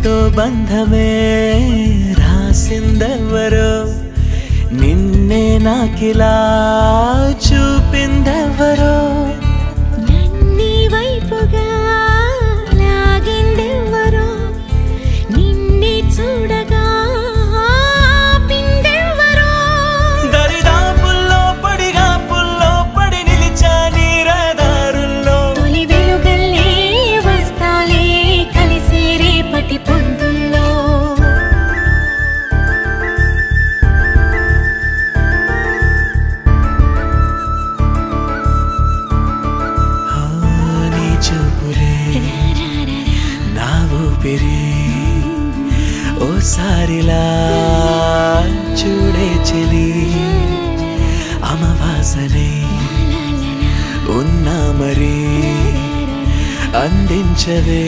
నాతో బంధమే రాసిందెవరో నిన్నే నాకిలా చూపిందెవరో నన్నీ వైపుగా లాగిందెవరో నిన్నే చూడగా ఆపిందెవరో దరిదాపుల్లో పడి నిలిచా నీ రహదారుల్లో తొలి వెలుగల్లే వస్తాలే కలిసే రేపటి పొద్దుల్లో నీ చూపులే నా ఊపిరి ఓసారిలా చూడే చెలి అమవాసనే ఉన్నా మరి అందించవే